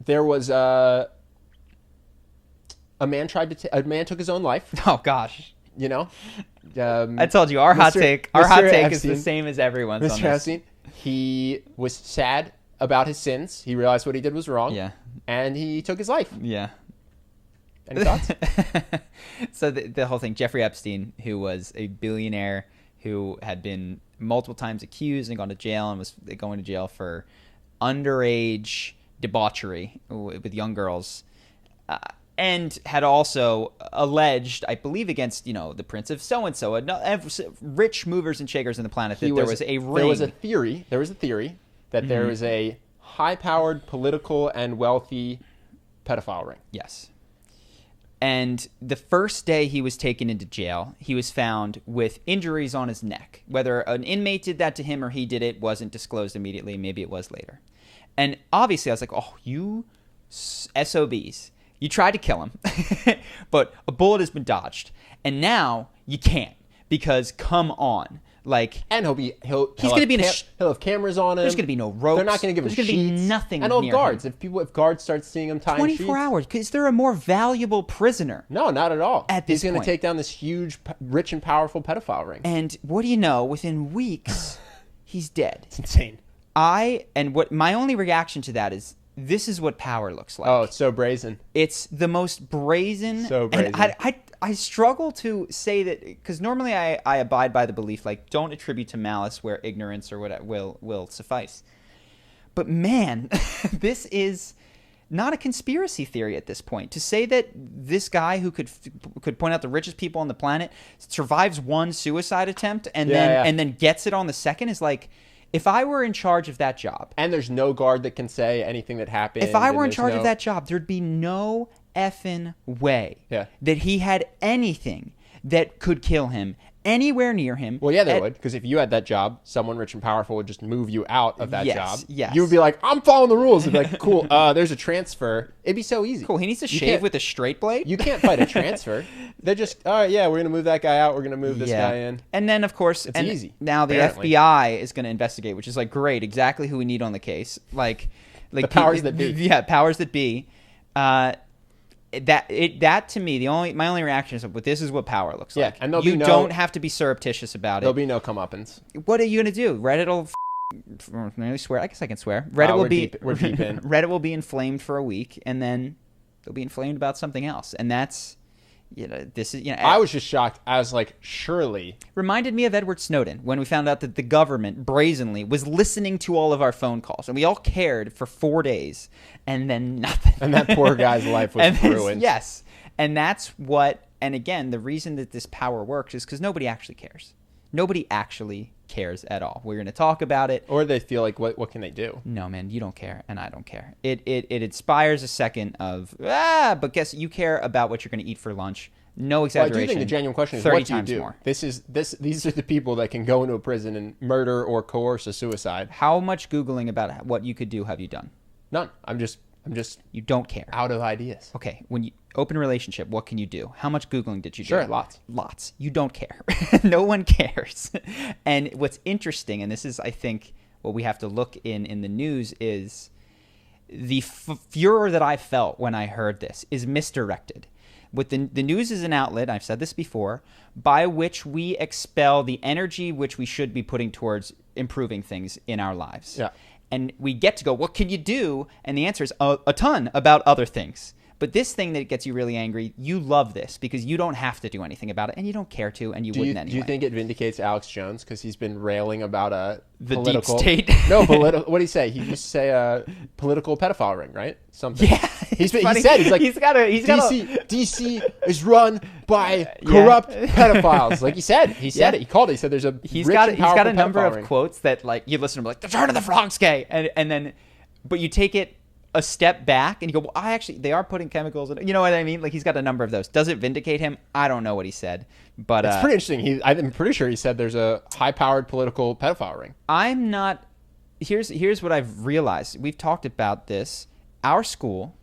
there was a man took his own life. Oh gosh. You know, I told you our hot take Epstein, is the same as everyone's on Mr. this. Epstein, he was sad about his sins. He realized what he did was wrong. Yeah. And he took his life. Yeah. Any thoughts? So the whole thing, Jeffrey Epstein, who was a billionaire who had been multiple times accused and gone to jail and was going to jail for underage debauchery with young girls, and had also alleged, I believe, against the prince of so and so, rich movers and shakers in the planet, that there was a ring. There was a theory that there is a high-powered, political, and wealthy pedophile ring. Yes. And the first day he was taken into jail, he was found with injuries on his neck. Whether an inmate did that to him or he did it wasn't disclosed immediately. Maybe it was later. And obviously I was like, oh, you SOBs. You tried to kill him, but a bullet has been dodged. And now you can't, because come on. And he'll have cameras on him. There's going to be no ropes. They're not going to give him sheets. There's going to be nothing. And near guards. him. If guards start seeing him tying 24 sheets. hours. Is there a more valuable prisoner? No, not at all. He's going to take down this huge, rich and powerful pedophile ring. And what do you know? Within weeks, he's dead. It's insane. My only reaction to that is, this is what power looks like. Oh, it's so brazen. It's the most brazen. So brazen. And I struggle to say that, because normally I abide by the belief, don't attribute to malice where ignorance or what will suffice. But man, this is not a conspiracy theory at this point. To say that this guy who could point out the richest people on the planet survives one suicide attempt and then gets it on the second is like, if I were in charge of that job. And there's no guard that can say anything that happened. If I were in charge of that job, there'd be no effing way that he had anything that could kill him anywhere near him. Well, yeah, there would. Because if you had that job, someone rich and powerful would just move you out of that job. Yes. You would be like, I'm following the rules. It'd be like, cool, there's a transfer. It'd be so easy. Cool, he needs to shave with a straight blade? You can't fight a transfer. They're just, all right, yeah, we're going to move that guy out. We're going to move this guy in. And then, of course, it's easy. Now the FBI is going to investigate, which is great, exactly who we need on the case. The powers that be. Yeah, powers that be. That to me, my only reaction is, but this is what power looks like. And you don't have to be surreptitious about it. There'll be no comeuppance. What are you gonna do? Reddit will swear. I guess I can swear. Reddit will be we're deep in. Reddit will be inflamed for a week, and then they'll be inflamed about something else, and that's. This is I was just shocked. I was like, surely. Reminded me of Edward Snowden when we found out that the government brazenly was listening to all of our phone calls, and we all cared for 4 days, and then nothing. And that poor guy's life was ruined. Yes, and that's what. And again, the reason that this power works is because nobody actually cares. Nobody actually cares at all. We're going to talk about it. Or they feel like, what can they do? No, man, you don't care, and I don't care. It inspires a second of, but guess you care about what you're going to eat for lunch. No exaggeration. Well, I do think the genuine question is, what do you do? More. These are the people that can go into a prison and murder or coerce a suicide. How much Googling about what you could do have you done? None. I'm just you don't care. Out of ideas. Okay, when you open a relationship, what can you do? How much Googling did you do? Sure, Lots. You don't care. No one cares. And what's interesting, and this is, I think, what we have to look in the news, is the furor that I felt when I heard this is misdirected. With the news is an outlet, I've said this before, by which we expel the energy which we should be putting towards improving things in our lives. Yeah. And we get to go, what can you do? And the answer is a ton about other things. But this thing that gets you really angry, you love this because you don't have to do anything about it, and you don't care to, and you wouldn't anyway. Do you think it vindicates Alex Jones because he's been railing about the political, deep state? No, political. What did he say? He used to say political pedophile ring, right? Something. Yeah, he said he's like DC is run by corrupt pedophiles. Like he said it. He called it. He said there's a he's got a number of ring. Quotes that you listen to, like the turn of the Bronx gay, and then, but you take it a step back and you go, well, they are putting chemicals in it. You know what I mean? Like he's got a number of those. Does it vindicate him? I don't know what he said, but it's pretty interesting. I'm pretty sure he said there's a high-powered political pedophile ring. I'm not. Here's what I've realized. We've talked about this. Our school,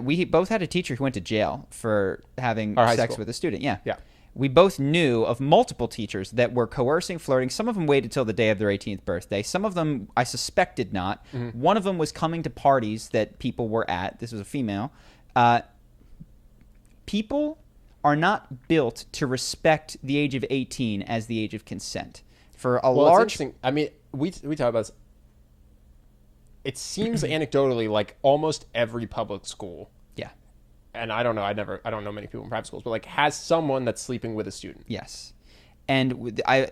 we both had a teacher who went to jail for having sex with a student. Yeah. we both knew of multiple teachers that were coercing, flirting. Some of them waited till the day of their 18th birthday. Some of them I suspect did not. Mm-hmm. One of them was coming to parties that people were at. This was a female. People are not built to respect the age of 18 as the age of consent. For a large... It's interesting. I mean, we talk about this. It seems anecdotally like almost every public school... and I don't know, I don't know many people in private schools, but like has someone that's sleeping with a student. Yes. And I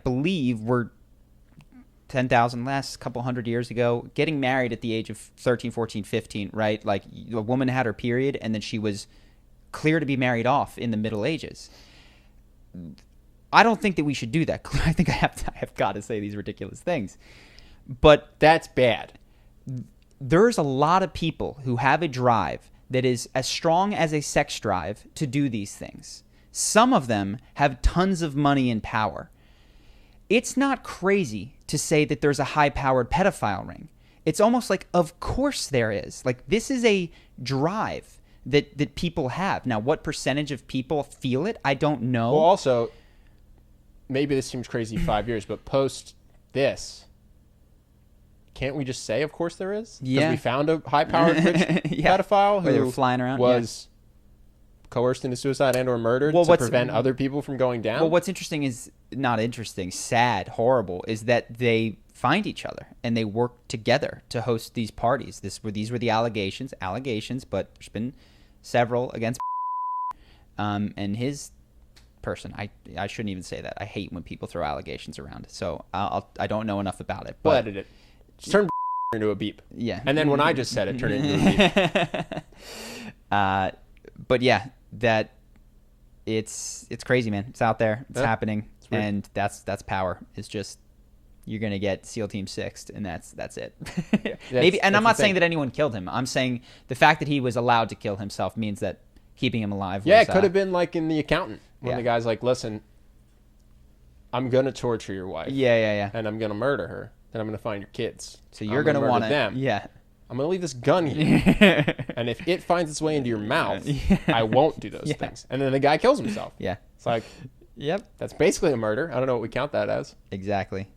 believe we're 10,000 less, a couple hundred years ago, getting married at the age of 13, 14, 15, right? Like a woman had her period and then she was clear to be married off in the Middle Ages. I don't think that we should do that. I think I have got to say these ridiculous things. But that's bad. There's a lot of people who have a drive that is as strong as a sex drive to do these things. Some of them have tons of money and power. It's not crazy to say that there's a high-powered pedophile ring. It's almost like, of course there is. Like, this is a drive that people have. Now, what percentage of people feel it? I don't know. Well, also, maybe this seems crazy 5 years, but post this... Can't we just say, of course there is? Because we found a high-powered rich pedophile who flying around, was coerced into suicide and or murdered to prevent other people from going down? Well, what's interesting is, not interesting, sad, horrible, is that they find each other and they work together to host these parties. These were the allegations, but there's been several against and his person. I shouldn't even say that. I hate when people throw allegations around. So I don't know enough about it. We'll edit it. Just turn into a beep. Yeah. And then when I just said it, turn it into a beep. But yeah, that it's crazy, man. It's out there. It's happening. And that's power. It's just you're gonna get SEAL Team 6th, and that's it. Maybe. And I'm not saying that anyone killed him. I'm saying the fact that he was allowed to kill himself means that keeping him alive. Yeah, it could have been like in The Accountant when the guy's like, "Listen, I'm gonna torture your wife. Yeah. And I'm gonna murder her. Then I'm going to find your kids. So you're going to want them. Yeah. I'm going to leave this gun here. And if it finds its way into your mouth, I won't do those things. And then the guy kills himself. Yeah. It's like, yep. That's basically a murder. I don't know what we count that as. Exactly.